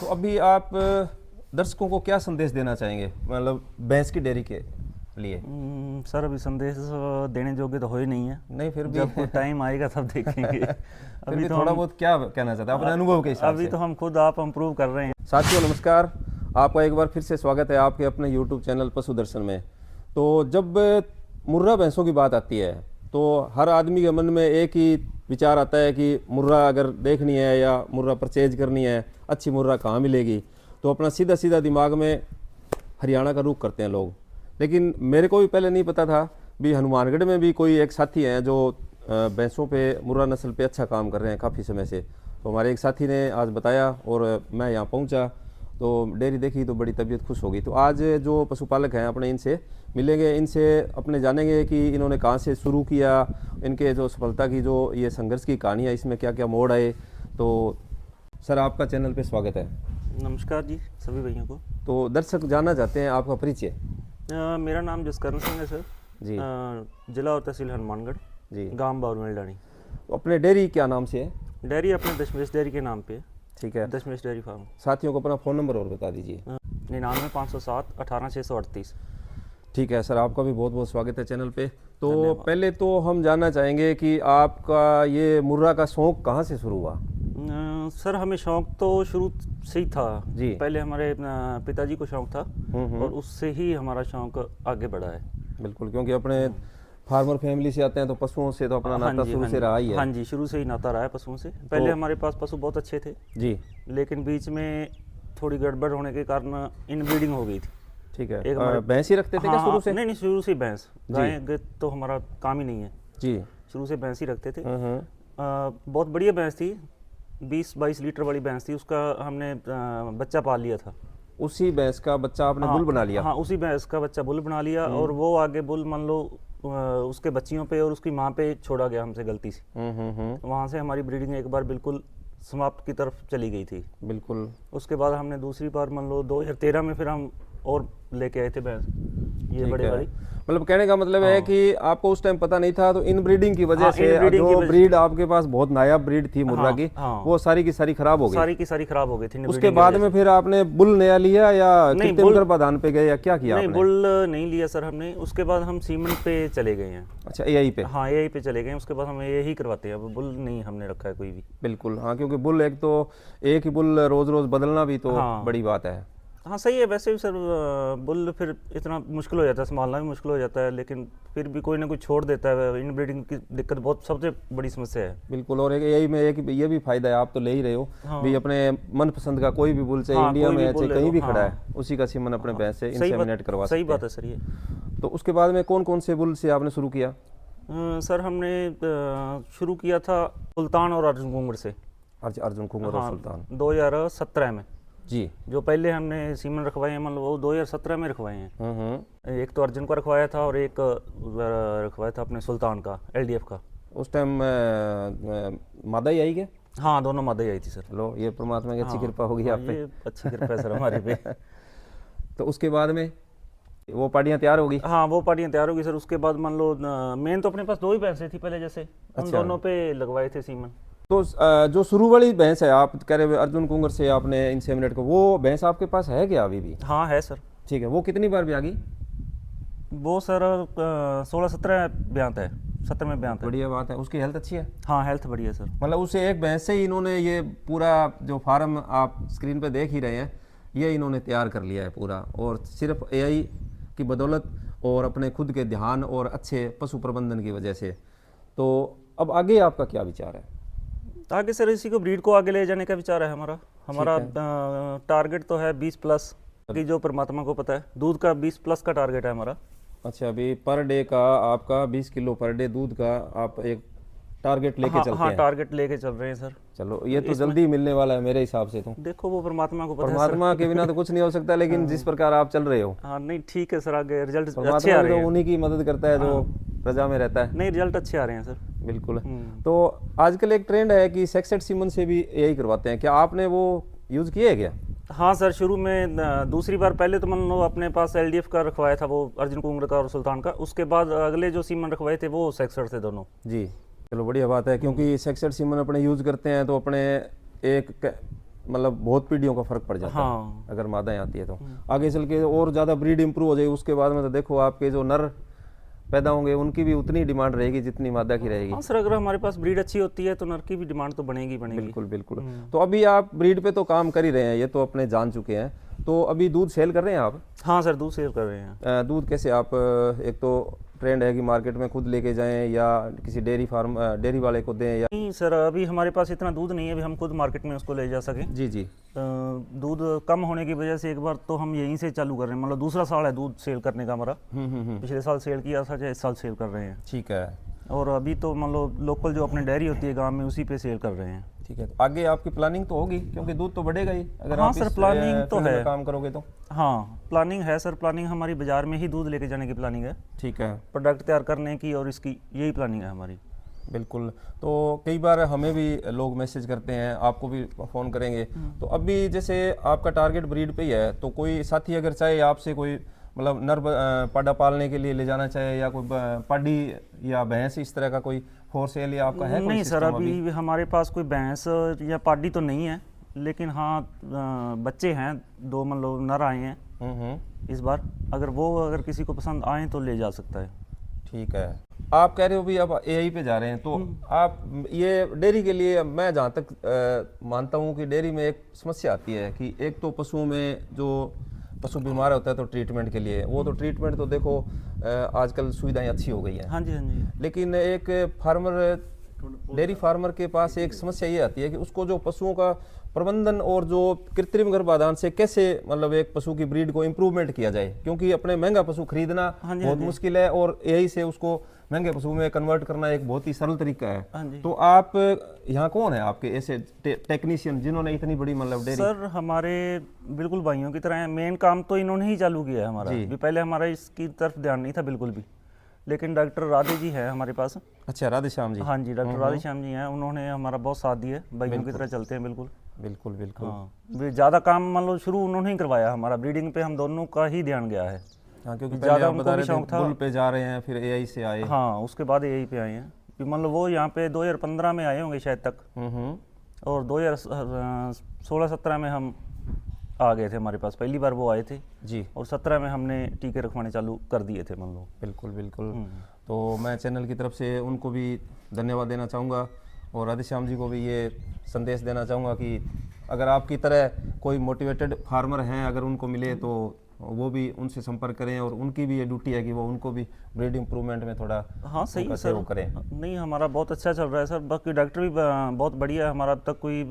तो अभी आप दर्शकों को क्या संदेश देना चाहेंगे, मतलब भैंस की डेयरी के लिए? सर अभी संदेश देने योग्य तो हो ही नहीं है। नहीं, फिर भी जब टाइम आएगा तब देखेंगे। फिर अभी भी तो थोड़ा हम बहुत क्या कहना चाहते हैं अपने अनुभव के हिसाब अभी से? तो हम खुद आप इम्प्रूव कर रहे हैं। साथियों नमस्कार, आपका एक बार फिर से स्वागत है आपके अपने यूट्यूब चैनल पशु दर्शन में। तो जब मुर्रा भैंसों की बात आती है तो हर आदमी के मन में एक ही विचार आता है कि मुर्रा अगर देखनी है या मुर्रा परचेज करनी है, अच्छी मुर्रा कहाँ मिलेगी, तो अपना सीधा सीधा दिमाग में हरियाणा का रुख करते हैं लोग। लेकिन मेरे को भी पहले नहीं पता था भी हनुमानगढ़ में भी कोई एक साथी हैं जो भैंसों पे मुर्रा नस्ल पे अच्छा काम कर रहे हैं काफ़ी समय से। तो हमारे एक साथी ने आज बताया और मैं यहाँ पहुँचा तो डेयरी देखी तो बड़ी तबीयत खुश हो गई। तो आज जो पशुपालक हैं अपने इनसे मिलेंगे, इनसे अपने जानेंगे कि इन्होंने कहाँ से शुरू किया, इनके जो सफलता की जो ये संघर्ष की कहानी है इसमें क्या क्या मोड़ आए। तो सर आपका चैनल पे स्वागत है। नमस्कार जी सभी भैया को। तो दर्शक जानना चाहते हैं आपका परिचय। मेरा नाम जसकरण सिंह है सर जी। जिला और तहसील हनुमानगढ़ जी। गांव बावरमेलडानी। तो अपने डेयरी क्या नाम से है? डेयरी अपने दशमेश डेयरी के नाम पे है। ठीक है। दशमेश डेयरी फार्म। साथियों को अपना फ़ोन नंबर और बता दीजिए। 99 507 18 638। ठीक है सर, आपका भी बहुत बहुत स्वागत है चैनल पे। तो पहले तो हम जानना चाहेंगे कि आपका ये मुर्रा का शौक़ कहाँ से शुरू हुआ? सर हमें शौक तो शुरू से ही था जी। पहले हमारे पिताजी को शौक था और उससे ही हमारा शौक आगे बढ़ा है। बिल्कुल, क्योंकि अपने फार्मर फैमिली से आते हैं तो पशुओं से तो अपना नाता शुरू से रहा ही है। हाँ जी, शुरू से ही नाता रहा है पशुओं से। पहले हमारे पास पशु बहुत अच्छे थे जी, लेकिन बीच में थोड़ी गड़बड़ होने के कारण इनब्रीडिंग हो गई थी। ठीक है। एक हमारे भैंस ही रखते थे क्या शुरू से? नहीं, शुरू से ही भैंस। गाय तो हमारा काम ही नहीं है जी। शुरू से भैंस ही रखते थे। बहुत बढ़िया भैंस थी, 20-22 लीटर वाली भैंस थी। उसका हमने बच्चा पाल लिया था। उसी भैंस का बच्चा आपने बुल बना लिया? हाँ, उसी भैंस का बच्चा बुल बना लिया और वो आगे बुल मान लो उसके बच्चियों पे और उसकी माँ पे छोड़ा गया हमसे गलती से। वहाँ से हमारी ब्रीडिंग एक बार बिल्कुल समाप्त की तरफ चली गई थी। बिल्कुल। उसके बाद हमने दूसरी बार मान लो 2013 में फिर हम और लेके आए थे भैंस, ये बड़े वाली। मतलब कहने का मतलब है कि आपको उस टाइम पता नहीं था, तो इन ब्रीडिंग की वजह से जो ब्रीड आपके पास बहुत नायाब ब्रीड थी मुर्रा की, वो सारी की सारी खराब हो गई। सारी की सारी खराब हो गई थी। उसके बाद में फिर आपने बुल नया लिया या कृत्रिम गर्भाधान पे गए या क्या किया? नहीं, बुल नहीं लिया सर हमने। उसके बाद हम सीमन पे चले गए हैं। अच्छा, एआई पे? हाँ, एआई पे चले गए हैं। उसके बाद हम यही करवाते हैं, अब बुल नहीं हमने रखा है कोई भी। बिल्कुल, हाँ, क्योंकि बुल एक ही बुल रोज रोज बदलना भी तो बड़ी बात है। हाँ सही है। वैसे भी सर बुल फिर इतना मुश्किल हो जाता है, संभालना भी मुश्किल हो जाता है, लेकिन फिर भी कोई ना कोई छोड़ देता है। इन ब्रीडिंग की दिक्कत बहुत सबसे बड़ी समस्या है। बिल्कुल। और यही में एक ये भी फायदा है, आप तो ले ही रहे हो भी अपने मनपसंद का कोई भी बुल चाहे इंडिया में चाहे कहीं भी खड़ा है उसी का सीमन अपने भैंस से इंसेमिनेट करवा सकते हैं। सही बात है सर ये। तो उसके बाद में कौन कौन से बुल से आपने शुरू किया? सर हमने शुरू किया था सुल्तान और अर्जुन कुंगर से। अर्जुन कुंगर और सुल्तान 2017 में जी। जो पहले हमने सीमन रखवाए हैं मतलब वो 2017 में रखवाए हैं। एक तो अर्जुन का रखवाया था और एक रखवाया था अपने सुल्तान का, एलडीएफ का। उस टाइम मादा ही आई क्या? हाँ, दोनों मादा ही आई थी सर। लो, ये परमात्मा की अच्छी कृपा होगी आप पे। अच्छी कृपा है सर हमारे पे। तो उसके बाद में वो पार्टियां तैयार होगी? हाँ, वो पार्टियां तैयार होगी सर। उसके बाद मान लो मेन तो अपने पास 2 ही भैंसें थी पहले, जैसे उन दोनों पे लगवाए थे सीमन। तो जो शुरू वाली भैंस है, आप कह रहे अर्जुन कुंगर से आपने इंसेमिनेट को, वो भैंस आपके पास है क्या अभी भी? हाँ है सर। ठीक है। वो कितनी बार भी आ गई? वो सर 16-17 ब्यांत है, 17 में ब्यांत है। बढ़िया बात है। उसकी हेल्थ अच्छी है? हाँ, हेल्थ बढ़िया सर। मतलब उसे एक भैंस से ही इन्होंने ये पूरा जो फार्म आप स्क्रीन पे देख ही रहे हैं, ये इन्होंने तैयार कर लिया है पूरा, और सिर्फ एआई की बदौलत और अपने खुद के ध्यान और अच्छे पशु प्रबंधन की वजह से। तो अब आगे आपका क्या विचार है? आगे सर इसी को ब्रीड को आगे ले जाने का विचार है हमारा टारगेट तो है 20+ की, जो परमात्मा को पता है। दूध का 20+ का टारगेट है हमारा। अच्छा, अभी पर डे का आपका 20 किलो पर डे दूध का आप एक टारगेट लेके चलते हैं? हाँ, टारगेट लेके चल रहे हैं सर। चलो, ये तो जल्दी मिलने वाला है मेरे हिसाब से। तो देखो वो परमात्मा को पता है। परमात्मा के बिना तो कुछ नहीं हो सकता, लेकिन जिस प्रकार आप चल रहे हो। हाँ नहीं, ठीक है सर, आगे रिजल्ट अच्छे परमात्मा आ रहे हैं। उन्हीं की मदद करता है जो प्रजा में रहता है। नहीं, रिजल्ट अच्छे आ रहे हैं सर। बिल्कुल। तो आजकल एक ट्रेंड है कि सेक्सेट सीमन से भी यही करवाते हैं, क्या आपने वो यूज किया है क्या? हाँ सर, शुरू में दूसरी बार पहले तो मान लो अपने पास एलडीएफ का रखवाया था, वो अर्जुन कुंगर का और सुल्तान का। उसके बाद अगले जो सीमन रखवाए थे वो सेक्सेट थे दोनों। जी, चलो बढ़िया बात है, क्योंकि सेक्सेट सीमन अपने यूज करते हैं तो अपने एक मतलब बहुत पीढ़ियों का फर्क पड़ जाता है हाँ। अगर मादाएं आती है तो। आगे चल के और ज़्यादा ब्रीड इंप्रूव हो जाएगी उसके बाद में, तो देखो आपके जो नर पैदा होंगे उनकी भी उतनी डिमांड रहेगी जितनी मादा की रहेगी। हाँ सर, अगर हमारे पास ब्रीड अच्छी होती है तो नर की भी डिमांड तो बनेगी बनेगी। बिल्कुल बिल्कुल। तो अभी आप ब्रीड पे तो काम कर ही रहे हैं, ये तो अपने जान चुके हैं, तो अभी दूध सेल कर रहे हैं आप? हाँ सर, दूध सेल कर रहे हैं। दूध कैसे आप एक तो ट्रेंड है कि मार्केट में खुद लेके जाएं या किसी डेयरी फार्म डेयरी वाले को दें या? नहीं सर, अभी हमारे पास इतना दूध नहीं है अभी हम खुद मार्केट में उसको ले जा सकें। जी जी। दूध कम होने की वजह से एक बार तो हम यहीं से चालू कर रहे हैं, मतलब दूसरा साल है दूध सेल करने का हमारा। पिछले साल सेल किया था, इस साल सेल कर रहे हैं। ठीक है। और अभी तो मान लो लोकल जो अपने डेयरी होती है गांव में उसी पे सेल कर रहे हैं। ठीक है। तो आगे आपकी प्लानिंग तो होगी क्योंकि दूध तो बढ़ेगा ही अगर हाँ आप सर, इस प्लानिंग तो फील्ड में है। काम करोगे तो। हाँ प्लानिंग है सर, प्लानिंग हमारी बाजार में ही दूध लेके जाने की प्लानिंग है, ठीक है। प्रोडक्ट तैयार करने की, और इसकी यही प्लानिंग है हमारी। बिल्कुल। तो कई बार हमें भी लोग मैसेज करते हैं, आपको भी फ़ोन करेंगे, तो अभी जैसे आपका टारगेट ब्रीड पे ही है, तो कोई साथी अगर चाहे आपसे कोई मतलब नर पाडा पालने के लिए ले जाना चाहे या कोई पाडी या भैंस इस तरह का कोई फॉर सेल या आपका है कोई नहीं सर, सिस्टम अभी हमारे पास कोई भैंस या पाडी तो नहीं है, लेकिन हाँ बच्चे हैं 2, मतलब नर आए हैं इस बार। अगर किसी को पसंद आए तो ले जा सकता है। ठीक है। आप कह रहे हो भी अब एआई पे जा रहे हैं, तो आप ये डेयरी के लिए, मैं जहाँ तक मानता हूँ कि डेयरी में एक समस्या आती है कि एक तो पशुओं में जो पशु बीमार होता है तो ट्रीटमेंट के लिए, वो तो ट्रीटमेंट तो देखो आजकल सुविधाएं अच्छी हो गई हैं। हाँ जी, हाँ जी। लेकिन एक डेयरी फार्मर के पास एक समस्या ये आती है कि उसको जो पशुओं का प्रबंधन और जो कृत्रिम गर्भाधान से कैसे मतलब एक पशु की ब्रीड को इम्प्रूवमेंट किया जाए, क्योंकि अपने महंगा पशु खरीदना हाँ जी, बहुत हाँ जी। मुश्किल है और यही से उसको महंगे पशु में कन्वर्ट करना एक बहुत ही सरल तरीका है। हाँ जी। तो आप यहाँ कौन है आपके ऐसे टेक्नीशियन जिन्होंने इतनी बड़ी मतलब डेयरी? सर हमारे बिल्कुल भाइयों की तरह है, मेन काम तो इन्होंने ही चालू किया है हमारा। जी। भी पहले हमारा इसकी तरफ ध्यान नहीं था बिल्कुल भी, लेकिन डॉक्टर राधे जी है हमारे पास। अच्छा, राधे श्याम जी। हाँ जी, डॉक्टर राधे श्याम जी हैं, उन्होंने हमारा बहुत साथ दिया है, भाइयों की तरह चलते हैं बिल्कुल। बिल्कुल बिल्कुल। हाँ, भी ज़्यादा काम मान लो शुरू उन्होंने ही करवाया, हमारा ब्रीडिंग पे हम दोनों का ही ध्यान गया है। हाँ, क्योंकि पहले ज़्यादा आप उनको बता भी रहे शौक थे था। बुल पे जा रहे हैं, फिर एआई से आए। हाँ, उसके बाद यही पे आए हैं कि मान लो वो यहाँ पे 2015 में आए होंगे शायद तक, और 2016-17 में हम आ गए थे, हमारे पास पहली बार वो आए थे जी। और 17 में हमने टीके रखवाने चालू कर दिए थे मान लो। बिल्कुल बिल्कुल। तो मैं चैनल की तरफ से उनको भी धन्यवाद देना चाहूँगा और राधे श्याम जी को भी ये संदेश देना चाहूँगा कि अगर आपकी तरह कोई मोटिवेटेड फार्मर हैं, अगर उनको मिले तो वो भी उनसे संपर्क करें, और उनकी भी ये ड्यूटी है कि वो उनको भी ब्रीड इम्प्रूवमेंट में थोड़ा हाँ सही है उनका सर, सहयोग करें। नहीं हमारा बहुत अच्छा चल रहा है सर, बाकी डॉक्टर भी बहुत बढ़िया है हमारा, अब तक कोई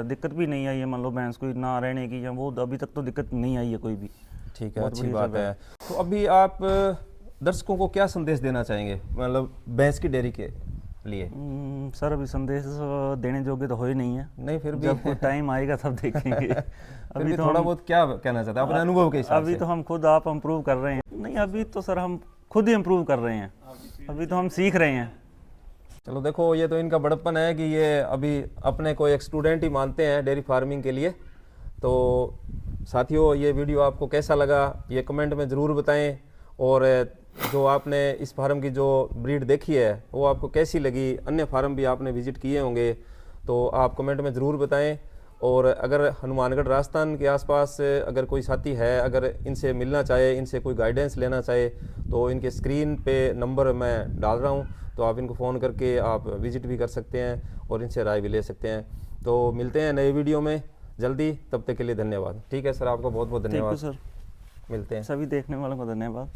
दिक्कत भी नहीं आई है, मान लो भैंस कोई ना रहने की या वो, अभी तक तो दिक्कत नहीं आई है कोई भी। ठीक है, बहुत अच्छी बढ़िया बात चल रहा है। तो अभी आप दर्शकों को क्या संदेश देना चाहेंगे मतलब भैंस की डेयरी के लिए? सर अभी संदेश देने योग्य तो हो ही नहीं है, नहीं, फिर भी जब टाइम आएगा तब देखेंगे। फिर भी थोड़ा बहुत क्या कहना चाहते हैं अपने अनुभव के हिसाब अभी से? तो हम खुद आप इम्प्रूव कर रहे हैं। नहीं अभी तो सर हम खुद ही इम्प्रूव कर रहे हैं, अभी तो हम सीख रहे हैं। चलो देखो, ये तो इनका बड़प्पन है कि ये अभी अपने को एक स्टूडेंट ही मानते हैं डेयरी फार्मिंग के लिए। तो साथियों, ये वीडियो आपको कैसा लगा ये कमेंट में ज़रूर बताएं, और जो आपने इस फार्म की जो ब्रीड देखी है वो आपको कैसी लगी, अन्य फार्म भी आपने विजिट किए होंगे तो आप कमेंट में ज़रूर बताएं। और अगर हनुमानगढ़ राजस्थान के आसपास अगर कोई साथी है, अगर इनसे मिलना चाहे, इनसे कोई गाइडेंस लेना चाहे, तो इनके स्क्रीन पे नंबर मैं डाल रहा हूँ, तो आप इनको फ़ोन करके आप विजिट भी कर सकते हैं और इनसे राय भी ले सकते हैं। तो मिलते हैं नए वीडियो में जल्दी, तब तक के लिए धन्यवाद। ठीक है सर, आपको बहुत बहुत थैंक यू धन्यवाद। सर, मिलते हैं। सभी देखने वालों को धन्यवाद।